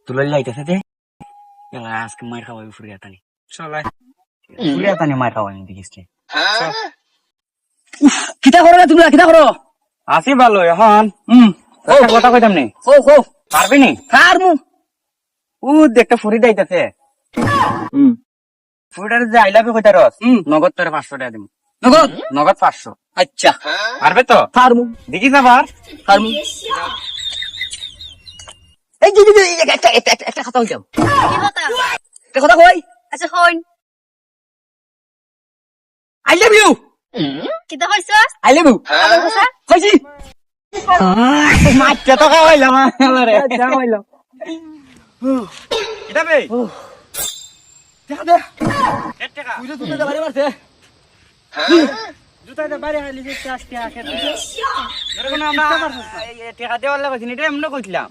তুলে যাইতেছে যে আজকে মার খাওয়াবি ফুরিয়া তানি চলাই ফুরিয়া তানি মার খাওয়াবি দেখিস কিতা করো না তুমি কিতা করো আসি ভালো এখন কথা কইতাম নি পারবি নি কার মু একটা ফুরি যাইতেছে ফুরিটার যে আই লাভ ইউ কইতা রস নগদ তোরে 500 টাকা দিম নগদ নগদ 500 আচ্ছা পারবে তো কার মু দেখিস আবার কার মু এই যে একটা কথা হইতাম কি কথা? একটা কথা কই আচ্ছা হইন আই লাভ ইউ কিতা কইছস? আই লাভ ইউ আবার কথা? কইছি মাইটা তো খাওয়াইলাম আমারে হইলো এটা বে দেখা দে 1 টাকা তুই তো তুই বাড়ি মারছে জুতাতে বাইরে খালি যে আজকে আখের এরকম আমরা টাকা দেওয়ার লাগে এটা এমন কইছিলাম